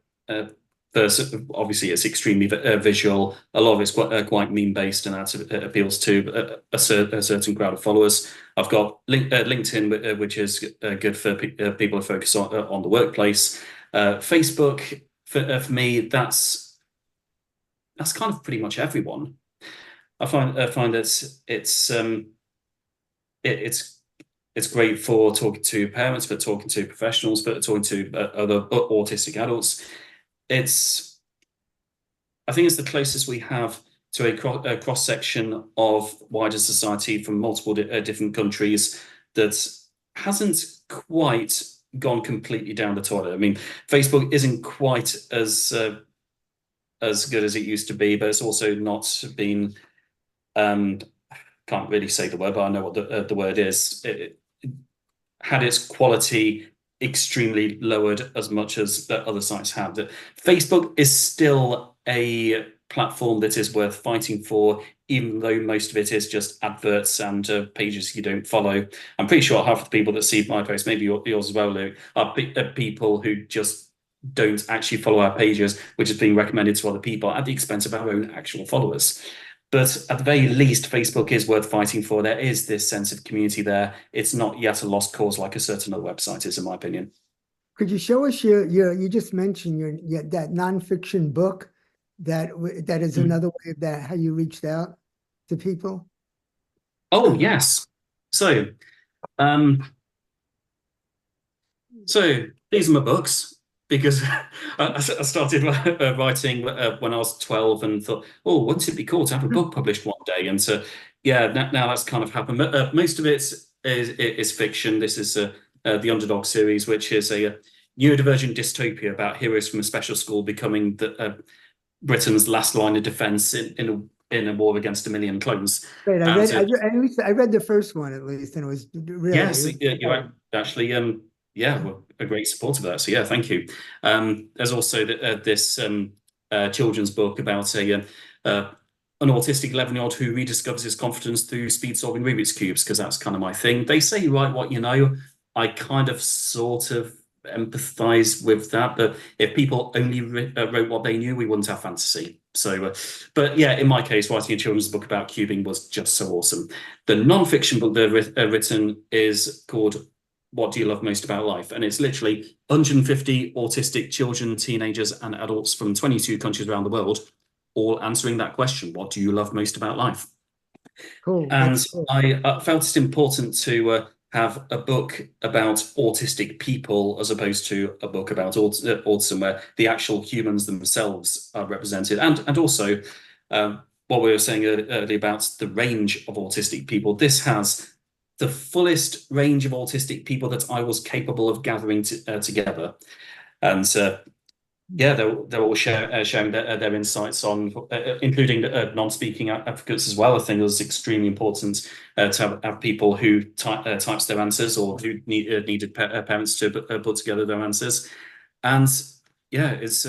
obviously it's extremely visual. A lot of it's quite meme based, and that appeals to a certain crowd of followers. I've got LinkedIn, which is good for people who focus on the workplace. Facebook, for me, that's kind of pretty much everyone. I find that it's great for talking to parents, for talking to professionals, for talking to other autistic adults. I think it's the closest we have to a cross section of wider society from multiple different countries that hasn't quite gone completely down the toilet. I mean, Facebook isn't quite as good as it used to be, but it's also not been. Can't really say the word, but I know what the word is. It had its quality extremely lowered as much as the other sites have. That Facebook is still a platform that is worth fighting for, even though most of it is just adverts and pages you don't follow. I'm pretty sure half of the people that see my posts, maybe yours as well, Luke, are people who just don't actually follow our pages, which is being recommended to other people at the expense of our own actual followers. But at the very least, Facebook is worth fighting for. There is this sense of community there. It's not yet a lost cause like a certain other website is, in my opinion. Could you show us you just mentioned that nonfiction book that is another way that how you reached out to people? Oh, yes. So these are my books, because I started writing when I was 12 and thought, oh, wouldn't it be cool to have a book published one day? And so, yeah, now that's kind of happened. Most of it is fiction. This is the Underdog series, which is a neurodivergent dystopia about heroes from a special school becoming Britain's last line of defense in a war against a million clones. Great. And At least I read the first one at least, and it was really. yes, you're actually well, a great supporter of that. So yeah, thank you. There's also this children's book about an autistic 11-year-old who rediscovers his confidence through speed solving Rubik's cubes, because that's kind of my thing. They say you write what you know. I kind of sort of empathize with that, but if people only wrote what they knew, we wouldn't have fantasy. So but yeah, in my case, writing a children's book about cubing was just so awesome. The non-fiction book they've written is called What Do You Love Most About Life? And it's literally 150 autistic children, teenagers and adults from 22 countries around the world, all answering that question: what do you love most about life? Cool. And Cool. I felt it important to have a book about autistic people as opposed to a book about autism, where the actual humans themselves are represented. And also what we were saying earlier about the range of autistic people. This has the fullest range of autistic people that I was capable of gathering together. And yeah, they're all sharing their insights on, including non-speaking advocates as well. I think it was extremely important to have people who types their answers, or who needed parents to put together their answers. And yeah, it's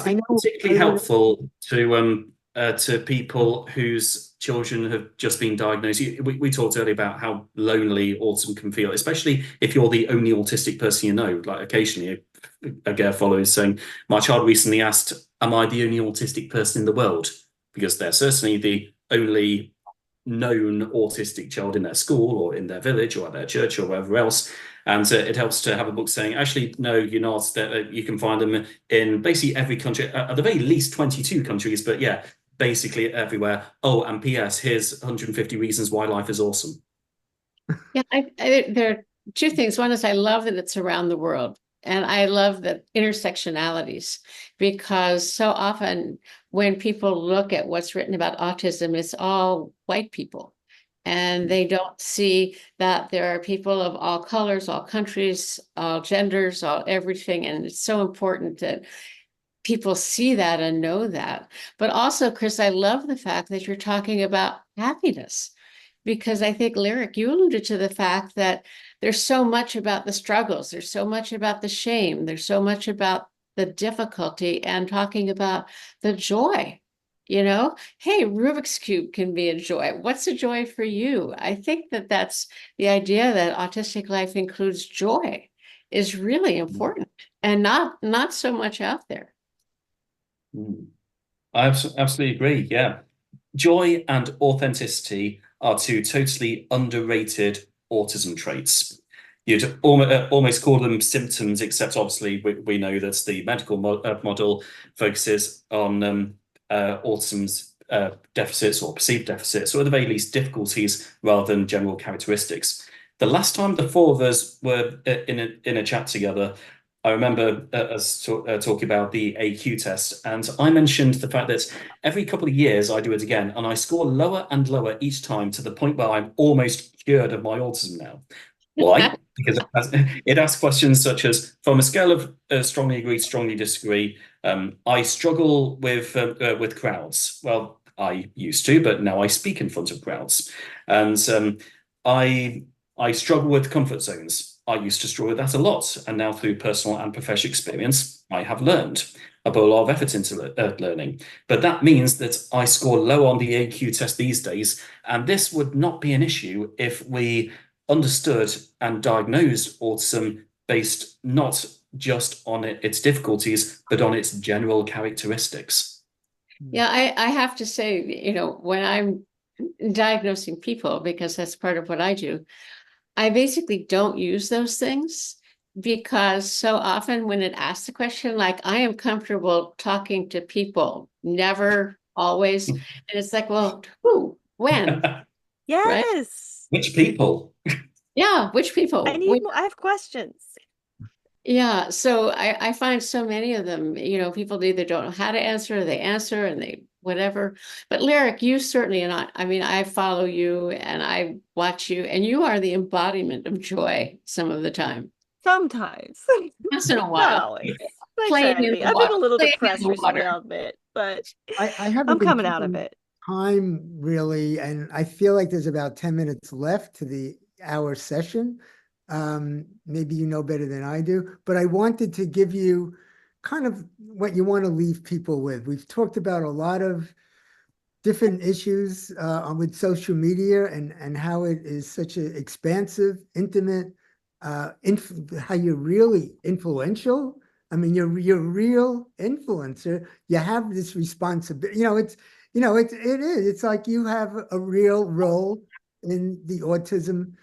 been particularly helpful to people whose children have just been diagnosed. We talked earlier about how lonely autism can feel, especially if you're the only autistic person you know. Like occasionally a girl follows saying, my child recently asked, am I the only autistic person in the world? Because they're certainly the only known autistic child in their school or in their village or at their church or wherever else. And it helps to have a book saying, actually, no, you're not. That you can find them in basically every country, at the very least 22 countries, but yeah, basically everywhere. Oh, and P.S., here's 150 reasons why life is awesome. Yeah, there are two things. One is I love that it's around the world. And I love the intersectionalities, because so often when people look at what's written about autism, it's all white people. And they don't see that there are people of all colors, all countries, all genders, all everything. And it's so important that people see that and know that. But also, Chris, I love the fact that you're talking about happiness, because I think, Lyric, you alluded to the fact that there's so much about the struggles, there's so much about the shame, there's so much about the difficulty, and talking about the joy. You know, hey, Rubik's Cube can be a joy. What's a joy for you? I think that that's the idea, that autistic life includes joy, is really important, and not so much out there. I absolutely agree. Yeah. Joy and authenticity are two totally underrated autism traits. You'd almost call them symptoms, except obviously we know that the medical model focuses on autism's deficits or perceived deficits, or at the very least difficulties, rather than general characteristics. The last time the four of us were in a chat together, I remember us talking about the AQ test, and I mentioned the fact that every couple of years I do it again, and I score lower and lower each time, to the point where I'm almost cured of my autism now. Why? Because it asks questions such as, from a scale of strongly agree, strongly disagree, I struggle with crowds. Well, I used to, but now I speak in front of crowds. And I struggle with comfort zones. I used to struggle with that a lot, and now through personal and professional experience, I have learned. I put a lot of effort into learning. But that means that I score low on the AQ test these days, and this would not be an issue if we understood and diagnosed autism based not just on its difficulties, but on its general characteristics. Yeah, I have to say, you know, when I'm diagnosing people, because that's part of what I do, I basically don't use those things, because so often when it asks the question, like, I am comfortable talking to people, never, always. And it's like, well, who, when? Yes. Right? Which people? Yeah, which people? I have questions. Yeah, so I find so many of them, you know, people either don't know how to answer, or they answer and they whatever. But Lyric, you certainly, and I mean, I follow you and I watch you, and you are the embodiment of joy some of the time. Sometimes. Once in a Not while. always. I Playing try to in be. the I've been water. a little Playing in depressed the recently, water. I'll admit, but I haven't I'm been coming out of keeping it. time really, and I feel like there's about 10 minutes left to the hour session. Maybe you know better than I do, but I wanted to give you kind of what you want to leave people with. We've talked about a lot of different issues with social media and how it is such an expansive, intimate, how you're really influential. I mean, you're a real influencer. You have this responsibility. It is. It's like you have a real role in the autism,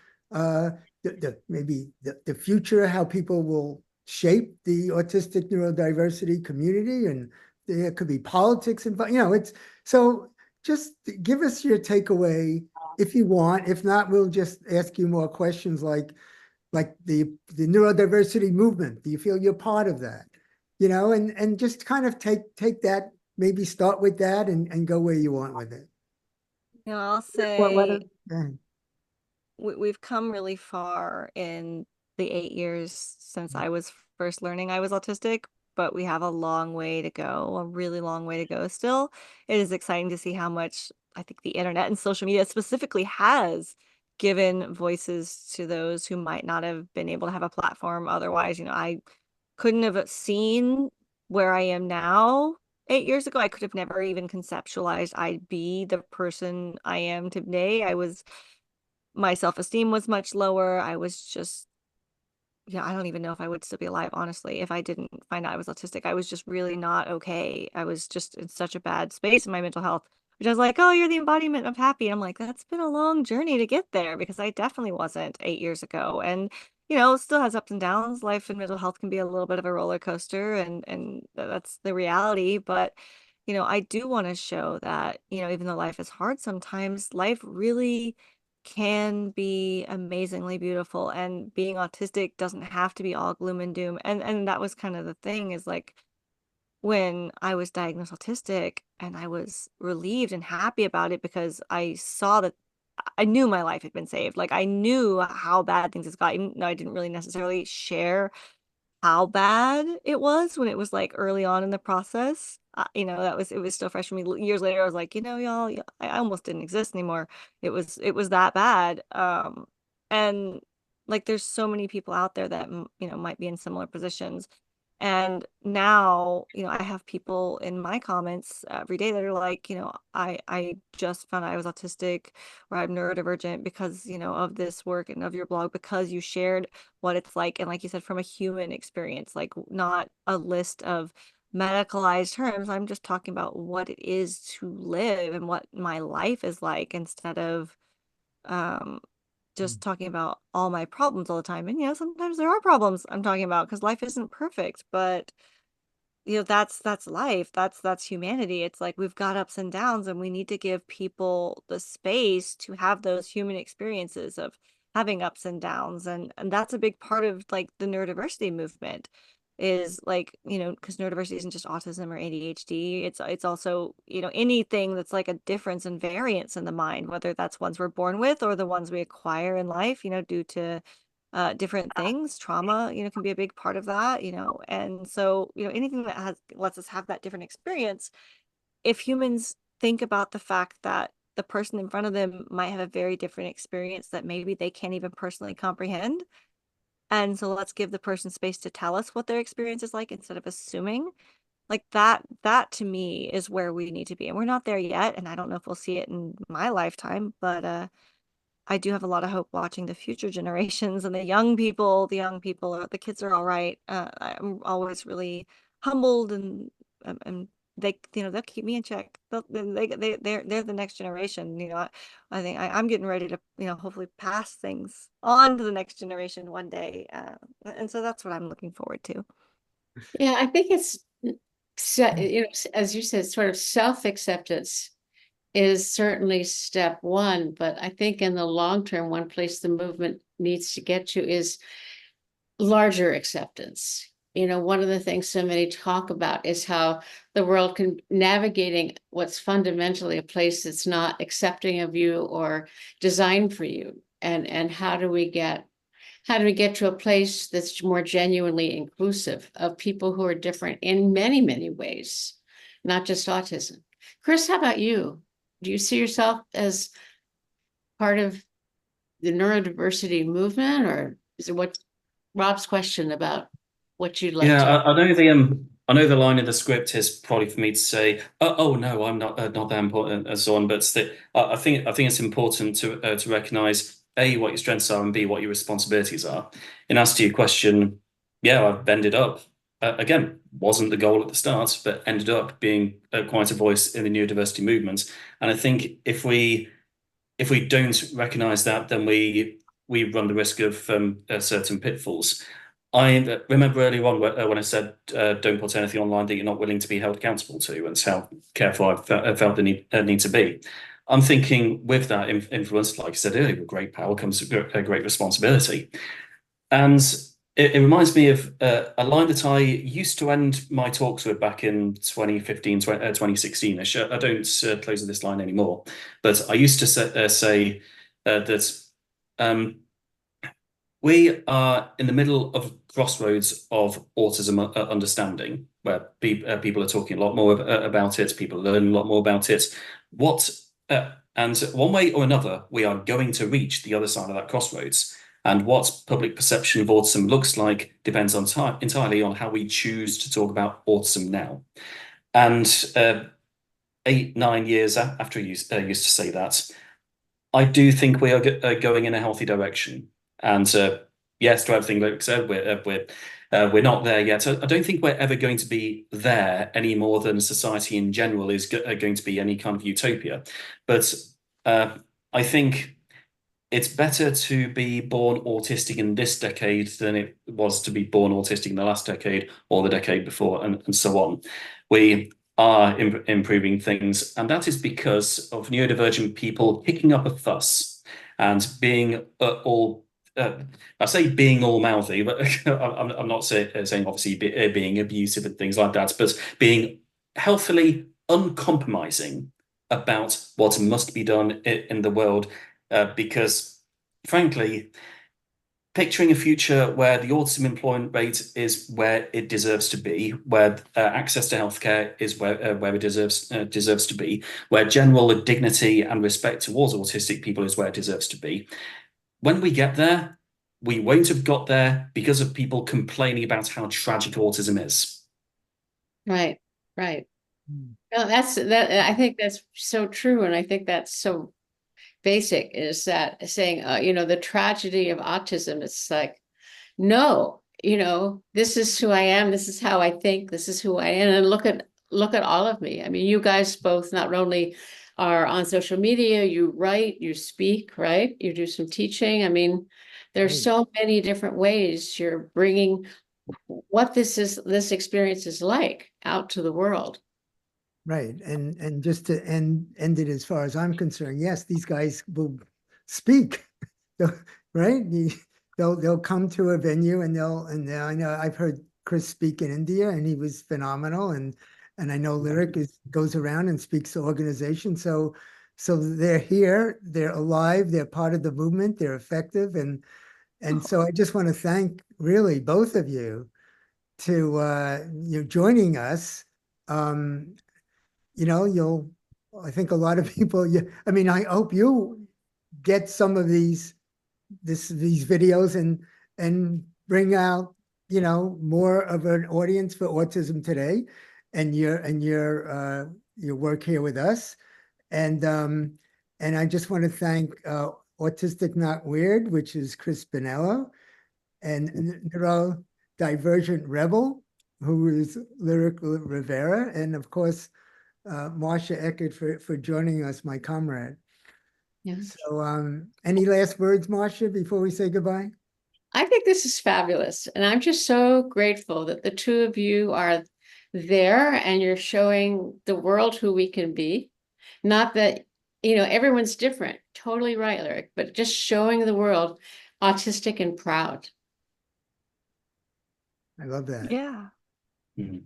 maybe the future, how people will shape the autistic neurodiversity community, and there could be politics involved. It's so. Just give us your takeaway if you want. If not, we'll just ask you more questions like the neurodiversity movement. Do you feel you're part of that? And just kind of take that, maybe start with that and go where you want with it. I'll What say yeah. we've come really far in the 8 years since I was first learning I was autistic, but we have a long way to go, a really long way to go still. It is exciting to see how much I think the internet and social media specifically has given voices to those who might not have been able to have a platform otherwise. I couldn't have seen where I am now 8 years ago. I could have never even conceptualized I'd be the person I am today. My self-esteem was much lower. I was just, I don't even know if I would still be alive, honestly, if I didn't find out I was autistic. I was just really not okay. I was just in such a bad space in my mental health, which I was like, oh, you're the embodiment of happy. And I'm like, that's been a long journey to get there, because I definitely wasn't 8 years ago. And, it still has ups and downs. Life and mental health can be a little bit of a roller coaster, and that's the reality. But, I do want to show that, even though life is hard sometimes, life really can be amazingly beautiful, and being autistic doesn't have to be all gloom and doom. And that was kind of the thing, is like, when I was diagnosed autistic, and I was relieved and happy about it, because I saw that I knew my life had been saved. Like, I knew how bad things had gotten. No, I didn't really necessarily share how bad it was when it was like early on in the process. It was still fresh for me. Years later, I was like, y'all, I almost didn't exist anymore. It was that bad. And like, there's so many people out there that, might be in similar positions. And now, I have people in my comments every day that are like, I just found out I was autistic, or I'm neurodivergent because, of this work and of your blog, because you shared what it's like. And like you said, from a human experience, like, not a list of medicalized terms. I'm just talking about what it is to live and what my life is like, instead of just talking about all my problems all the time. And sometimes there are problems I'm talking about, because life isn't perfect, but that's life. That's humanity. It's like, we've got ups and downs, and we need to give people the space to have those human experiences of having ups and downs. And that's a big part of like the neurodiversity movement, is like, because neurodiversity isn't just autism or ADHD. It's also, anything that's like a difference and variance in the mind, whether that's ones we're born with or the ones we acquire in life, due to different things. Trauma, can be a big part of that, and so, anything that lets us have that different experience. If humans think about the fact that the person in front of them might have a very different experience that maybe they can't even personally comprehend, and so let's give the person space to tell us what their experience is like, instead of assuming, like, that to me is where we need to be. And we're not there yet, and I don't know if we'll see it in my lifetime, but I do have a lot of hope watching the future generations and the young people. The kids are all right. I'm always really humbled, and they'll keep me in check. They're the next generation. I think I'm getting ready to, hopefully pass things on to the next generation one day. And so that's what I'm looking forward to. Yeah, I think it's, as you said, sort of self-acceptance is certainly step one, but I think in the long term, one place the movement needs to get to is larger acceptance. One of the things so many talk about is how the world can navigating what's fundamentally a place that's not accepting of you or designed for you. And how do we get how do we get to a place that's more genuinely inclusive of people who are different in many, many ways, not just autism? Chris, how about you? Do you see yourself as part of the neurodiversity movement, or is it what Rob's question about what you'd like Yeah, to? I know the line in the script is probably for me to say, "Oh no, I'm not that important," and so on. But I think it's important to recognize A, what your strengths are, and B, what your responsibilities are. In answer to your question, yeah, I've ended up again, wasn't the goal at the start, but ended up being quite a voice in the neurodiversity movement. And I think if we don't recognize that, then we run the risk of certain pitfalls. I remember earlier on when I said don't put anything online that you're not willing to be held accountable to, and how careful I felt the need to be. I'm thinking with that influence, like I said earlier, with great power comes a great responsibility. And it reminds me of a line that I used to end my talks with back in 2015, 2016-ish. I don't close with this line anymore, but I used to say that we are in the middle of crossroads of autism understanding, where people are talking a lot more about it, people are learning a lot more about it. And one way or another, we are going to reach the other side of that crossroads. And what public perception of autism looks like depends entirely on how we choose to talk about autism now. And 8-9 years after I used to say that, I do think we are going in a healthy direction. And yes, to everything like I said, we're not there yet. I don't think we're ever going to be there any more than society in general is going to be any kind of utopia. But I think it's better to be born autistic in this decade than it was to be born autistic in the last decade or the decade before, and so on. We are improving things, and that is because of neurodivergent people kicking up a fuss and being all. I say being all mouthy, but I'm not saying obviously being abusive and things like that, but being healthily uncompromising about what must be done in the world. Because, frankly, picturing a future where the autism employment rate is where it deserves to be, where access to healthcare is where it deserves to be, where general dignity and respect towards autistic people is where it deserves to be. When we get there, we won't have got there because of people complaining about how tragic autism is. Right, right. No, I think that's so true, and I think that's so basic, is that saying, the tragedy of autism. It's like, no, this is who I am, this is how I think, this is who I am, and look at all of me. I mean, you guys both not only are on social media, you write, you speak, right? You do some teaching. I mean, there's so many different ways you're bringing what this experience is like out to the world. Right. And just to end it as far as I'm concerned, yes, these guys will speak, right? They'll come to a venue and I know I've heard Chris speak in India and he was phenomenal. And I know Lyric goes around and speaks to organizations. So they're here, they're alive, they're part of the movement, they're effective. And so I just want to thank really both of you to joining us. I think a lot of people, I hope you get some of these videos and bring out, more of an audience for Autism Today and your work here with us. And I just want to thank Autistic Not Weird, which is Chris Bonnello, and NeuroDivergent Rebel, who is Rivera, and of course, Marcia Eckerd for joining us, my comrade. Yeah. So any last words, Marcia, before we say goodbye? I think this is fabulous. And I'm just so grateful that the two of you are there and you're showing the world who we can be. Not that, everyone's different. Totally right, Lyric, but just showing the world autistic and proud. I love that. Yeah. Mhm.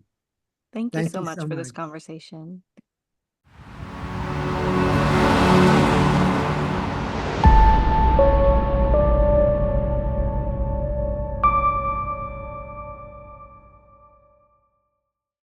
Thank you Thank so you much so for this much. conversation.